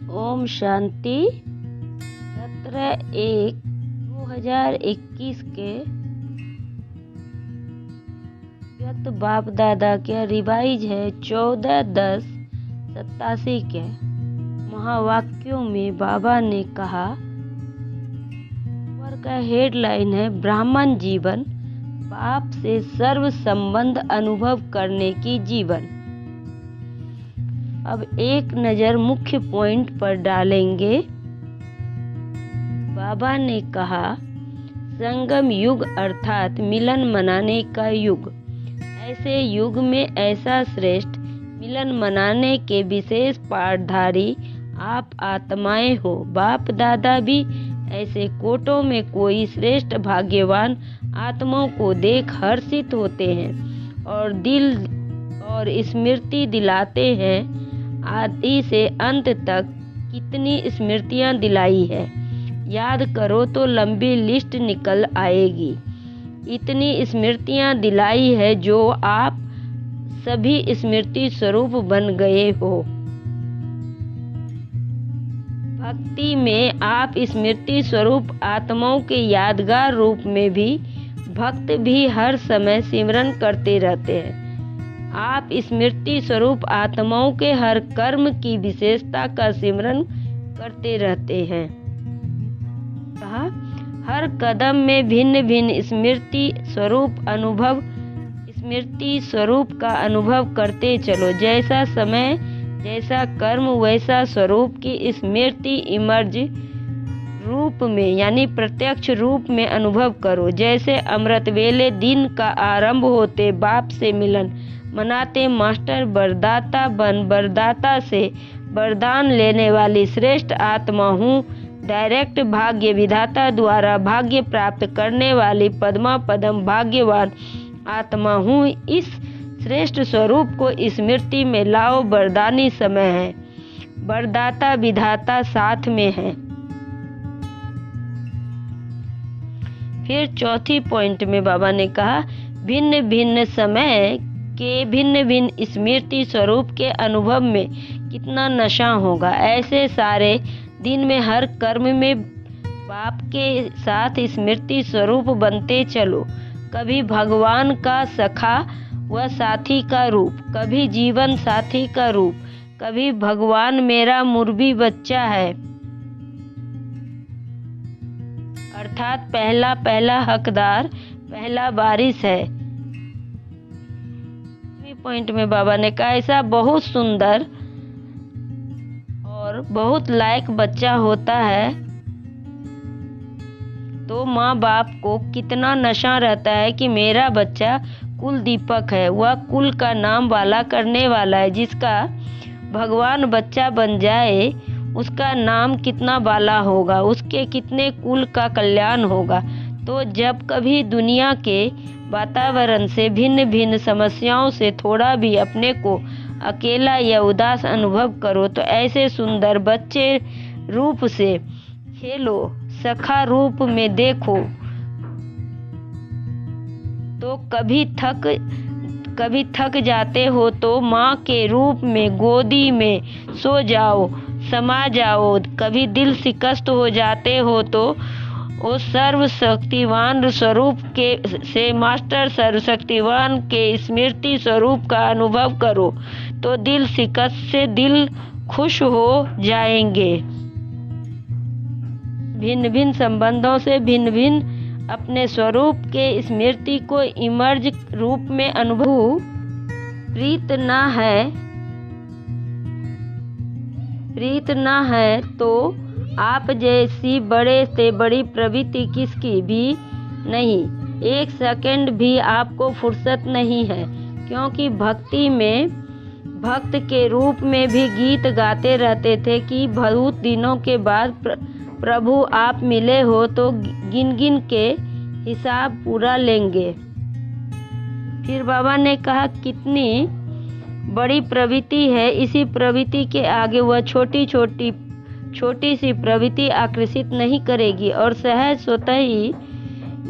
ओम शांति। 17/1/2021 के व्यक्त बाप दादा के रिवाइज है 14/10/87 के महावाक्यों में बाबा ने कहा। ऊपर का हेडलाइन है ब्राह्मण जीवन, बाप से सर्व संबंध अनुभव करने की जीवन। अब एक नज़र मुख्य पॉइंट पर डालेंगे। बाबा ने कहा संगम युग अर्थात मिलन मनाने का युग। ऐसे युग में ऐसा श्रेष्ठ मिलन मनाने के विशेष पाठधारी आप आत्माएं हो। बाप दादा भी ऐसे कोटों में कोई श्रेष्ठ भाग्यवान आत्माओं को देख हर्षित होते हैं और दिल और स्मृति दिलाते हैं। आदि से अंत तक कितनी स्मृतियां दिलाई है, याद करो तो लंबी लिस्ट निकल आएगी। इतनी स्मृतियां दिलाई है जो आप सभी स्मृति स्वरूप बन गए हो। भक्ति में आप स्मृति स्वरूप आत्माओं के यादगार रूप में भी भक्त भी हर समय सिमरन करते रहते हैं। आप स्मृति स्वरूप आत्माओं के हर कर्म की विशेषता का सिमरन करते रहते हैं। कहा हर कदम में भिन्न भिन्न स्मृति स्वरूप का अनुभव करते चलो। जैसा समय जैसा कर्म वैसा स्वरूप की स्मृति इमर्ज रूप में यानी प्रत्यक्ष रूप में अनुभव करो। जैसे अमृत वेले दिन का आरंभ होते बाप से मिलन मनाते मास्टर वरदाता से वरदान लेने वाली श्रेष्ठ आत्मा हूँ। डायरेक्ट भाग्य विधाता द्वारा भाग्य प्राप्त करने वाली पद्मा पदम भाग्यवान आत्मा हूँ। इस श्रेष्ठ स्वरूप को स्मृति में लाओ। वरदानी समय है, वरदाता विधाता साथ में है। फिर चौथी पॉइंट में बाबा ने कहा भिन्न भिन्न समय के भिन्न भिन्न स्मृति स्वरूप के अनुभव में कितना नशा होगा। ऐसे सारे दिन में हर कर्म में बाप के साथ स्मृति स्वरूप बनते चलो। कभी भगवान का सखा व साथी का रूप, कभी जीवन साथी का रूप, कभी भगवान मेरा मुर्बी बच्चा है अर्थात पहला हकदार पहला बारिश है। पॉइंट में बाबा ने कहा ऐसा बहुत सुंदर और बहुत लायक बच्चा होता है तो माँ बाप को कितना नशा रहता है कि मेरा बच्चा कुल दीपक है, वह कुल का नाम वाला करने वाला है। जिसका भगवान बच्चा बन जाए उसका नाम कितना वाला होगा, उसके कितने कुल का कल्याण होगा। तो जब कभी दुनिया के वातावरण से भिन्न भिन्न समस्याओं से थोड़ा भी अपने को अकेला या उदास अनुभव करो तो ऐसे सुंदर बच्चे रूप से खेलो, सखा रूप में देखो। तो कभी थक जाते हो तो माँ के रूप में गोदी में सो जाओ, समा जाओ। कभी दिल शिकस्त हो जाते हो तो वो सर्वशक्तिवान स्वरूप के से मास्टर सर्वशक्तिवान के स्मृति स्वरूप का अनुभव करो तो दिल शिकस्त से दिल खुश हो जाएंगे। भिन्न भिन्न संबंधों से भिन्न भिन्न अपने स्वरूप के स्मृति को इमर्ज रूप में अनुभव। प्रीत ना है तो आप जैसी बड़े से बड़ी प्रवृत्ति किसकी भी नहीं। एक सेकंड भी आपको फुर्सत नहीं है, क्योंकि भक्ति में भक्त के रूप में भी गीत गाते रहते थे कि बहुत दिनों के बाद प्रभु आप मिले हो तो गिन गिन के हिसाब पूरा लेंगे। फिर बाबा ने कहा कितनी बड़ी प्रवृत्ति है, इसी प्रवृत्ति के आगे वह छोटी सी प्रवृत्ति आकर्षित नहीं करेगी और सहज स्वतः ही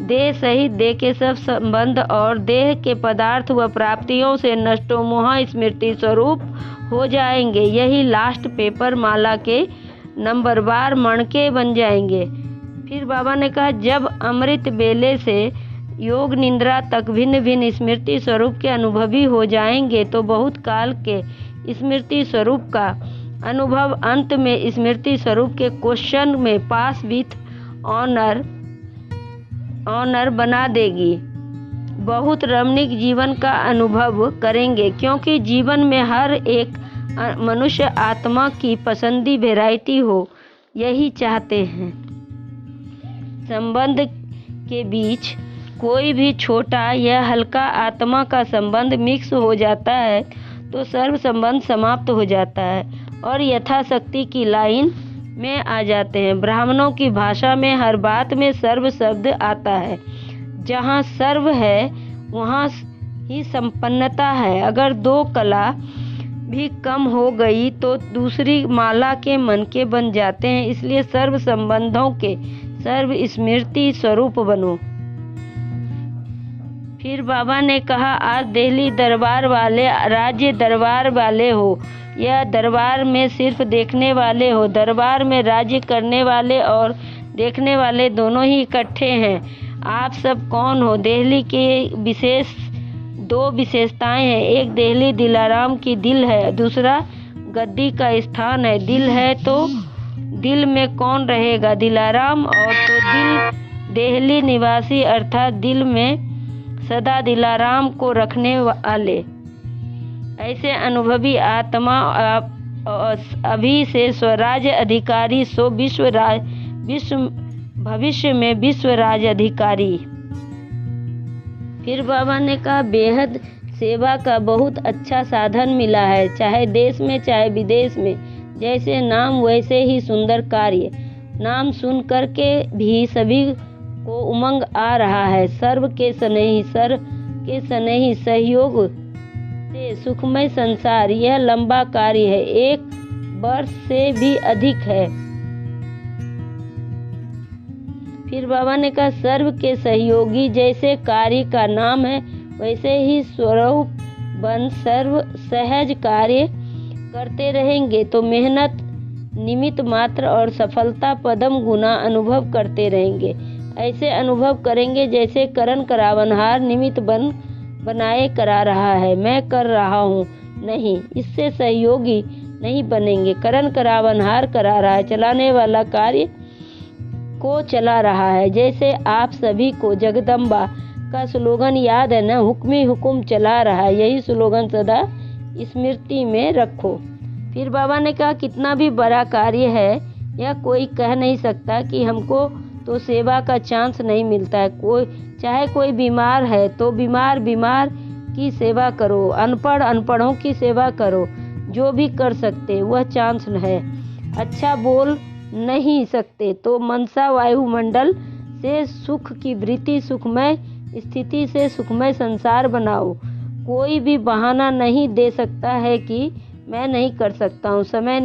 देह सहित देह के सब संबंध और देह के पदार्थ व प्राप्तियों से नष्टो मोह स्मृति स्वरूप हो जाएंगे। यही लास्ट पेपर माला के नंबरवार मणके बन जाएंगे। फिर बाबा ने कहा जब अमृत बेले से योग निद्रा तक भिन्न भिन्न स्मृति स्वरूप के अनुभवी हो जाएंगे तो बहुत काल के स्मृति स्वरूप का अनुभव अंत में स्मृति स्वरूप के क्वेश्चन में पास विथ ऑनर बना देगी। बहुत रमणीक जीवन का अनुभव करेंगे क्योंकि जीवन में हर एक मनुष्य आत्मा की पसंदी वैरायटी हो, यही चाहते हैं। संबंध के बीच कोई भी छोटा या हल्का आत्मा का संबंध मिक्स हो जाता है तो सर्व संबंध समाप्त हो जाता है और यथाशक्ति की लाइन में आ जाते हैं। ब्राह्मणों की भाषा में हर बात में सर्व शब्द आता है। जहाँ सर्व है वहाँ ही संपन्नता है। अगर दो कला भी कम हो गई तो दूसरी माला के मन के बन जाते हैं। इसलिए सर्व संबंधों के सर्व स्मृति स्वरूप बनो। फिर बाबा ने कहा आज दिल्ली दरबार वाले राज्य दरबार वाले हो या दरबार में सिर्फ देखने वाले हो, दरबार में राज्य करने वाले और देखने वाले दोनों ही इकट्ठे हैं। आप सब कौन हो? दिल्ली के दो विशेषताएं हैं। एक दिल्ली दिलाराम की दिल है, दूसरा गद्दी का स्थान है। दिल है तो दिल में कौन रहेगा? दिलाराम। और तो दिल दिल्ली निवासी अर्थात दिल में सदा दिलाराम को रखने वाले। ऐसे अनुभवी आत्मा अभी से स्वराज अधिकारी सो विश्व भविष्य में विश्व राज अधिकारी। फिर बाबा ने कहा बेहद सेवा का बहुत अच्छा साधन मिला है, चाहे देश में चाहे विदेश में। जैसे नाम वैसे ही सुंदर कार्य। नाम सुन कर के भी सभी को उमंग आ रहा है। सर्व के स्नेही सहयोग से सुखमय संसार यह लंबा कार्य है, 1 वर्ष से भी अधिक है। फिर बाबा ने कहा सर्व के सहयोगी जैसे कार्य का नाम है वैसे ही स्वरूप बन सर्व सहज कार्य करते रहेंगे तो मेहनत निमित्त मात्र और सफलता पदम गुना अनुभव करते रहेंगे। ऐसे अनुभव करेंगे जैसे करण करावनहार निमित्त बनाए करा रहा है, मैं कर रहा हूँ नहीं, इससे सहयोगी नहीं बनेंगे। करण करावनहार करा रहा है, चलाने वाला कार्य को चला रहा है। जैसे आप सभी को जगदम्बा का स्लोगन याद है ना, हुक्मी हुकुम चला रहा है, यही स्लोगन सदा स्मृति में रखो। फिर बाबा ने कहा कितना भी बड़ा कार्य है यह कोई कह नहीं सकता कि हमको तो सेवा का चांस नहीं मिलता है। चाहे कोई बीमार है तो बीमार की सेवा करो, अनपढ़ अनपढ़ों की सेवा करो, जो भी कर सकते वह चांस है। अच्छा बोल नहीं सकते तो मनसा वायुमंडल से सुख की वृत्ति, सुखमय स्थिति से सुखमय संसार बनाओ। कोई भी बहाना नहीं दे सकता है कि मैं नहीं कर सकता हूँ, समय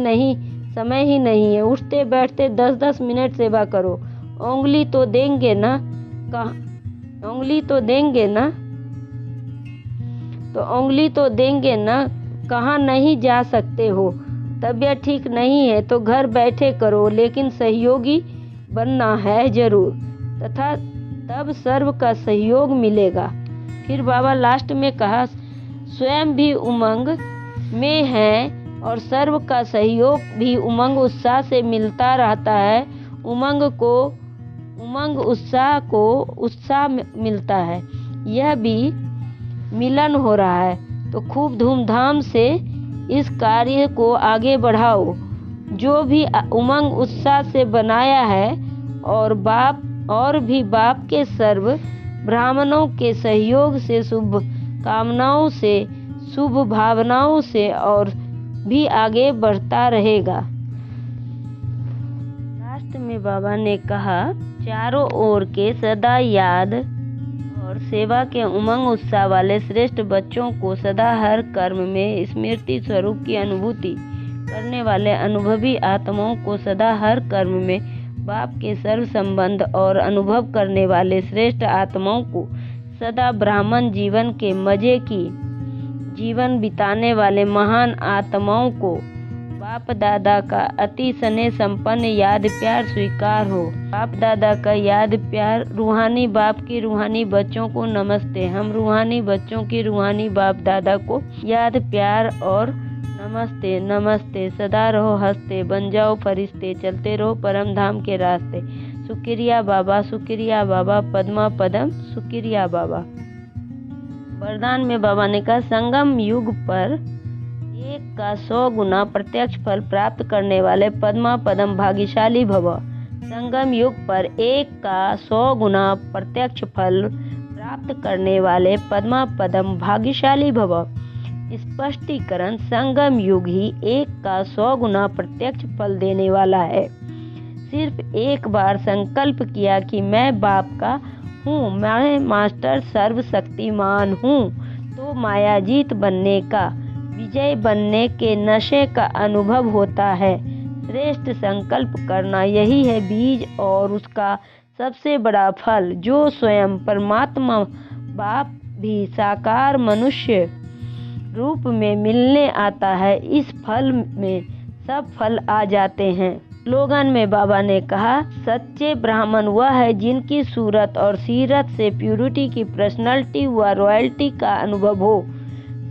ही नहीं है। उठते बैठते 10-10 मिनट सेवा करो। उंगली तो देंगे ना, कहाँ नहीं जा सकते हो। तबीयत ठीक नहीं है तो घर बैठे करो, लेकिन सहयोगी बनना है जरूर, तथा तब सर्व का सहयोग मिलेगा। फिर बाबा लास्ट में कहा स्वयं भी उमंग में है और सर्व का सहयोग भी उमंग उत्साह से मिलता रहता है। उमंग उत्साह को उत्साह मिलता है, यह भी मिलन हो रहा है। तो खूब धूमधाम से इस कार्य को आगे बढ़ाओ। जो भी उमंग उत्साह से बनाया है और बाप के सर्व ब्राह्मणों के सहयोग से, शुभ कामनाओं से, शुभ भावनाओं से और भी आगे बढ़ता रहेगा। लास्ट में बाबा ने कहा चारों ओर के सदा याद और सेवा के उमंग उत्साह वाले श्रेष्ठ बच्चों को सदा हर कर्म में स्मृति स्वरूप की अनुभूति करने वाले अनुभवी आत्माओं को सदा हर कर्म में बाप के सर्व संबंध और अनुभव करने वाले श्रेष्ठ आत्माओं को सदा ब्राह्मण जीवन के मजे की जीवन बिताने वाले महान आत्माओं को बाप दादा का अति स्नेह संपन्न याद प्यार स्वीकार हो। बाप दादा का याद प्यार। रूहानी बाप की रूहानी बच्चों को नमस्ते। हम रूहानी बच्चों की रूहानी बाप दादा को याद प्यार और नमस्ते। नमस्ते। सदा रहो हंसते, बन जाओ फरिश्ते, चलते रहो परम धाम के रास्ते। शुक्रिया बाबा, शुक्रिया बाबा, पद्मा पदम शुक्रिया बाबा। वरदान में बाबा ने कहा, संगम युग पर 1 का 100 गुना प्रत्यक्ष फल प्राप्त करने वाले पद्मा पदम भाग्यशाली भव। संगम युग पर 1 का 100 गुना प्रत्यक्ष फल प्राप्त करने वाले पद्मा पदम भाग्यशाली भव। स्पष्टीकरण, संगम युग ही 1 का 100 गुना प्रत्यक्ष फल देने वाला है। सिर्फ एक बार संकल्प किया कि मैं बाप का हूँ, मैं मास्टर सर्वशक्तिमान हूँ, तो मायाजीत बनने का, विजय बनने के नशे का अनुभव होता है। श्रेष्ठ संकल्प करना यही है बीज और उसका सबसे बड़ा फल, जो स्वयं परमात्मा बाप भी साकार मनुष्य रूप में मिलने आता है। इस फल में सब फल आ जाते हैं। स्लोगन में बाबा ने कहा, सच्चे ब्राह्मण वह है जिनकी सूरत और सीरत से प्यूरिटी की पर्सनालिटी व रॉयल्टी का अनुभव हो।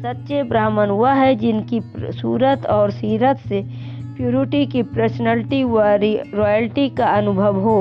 सच्चे ब्राह्मण वह है जिनकी सूरत और सीरत से प्यूरिटी की पर्सनालिटी व रॉयल्टी का अनुभव हो।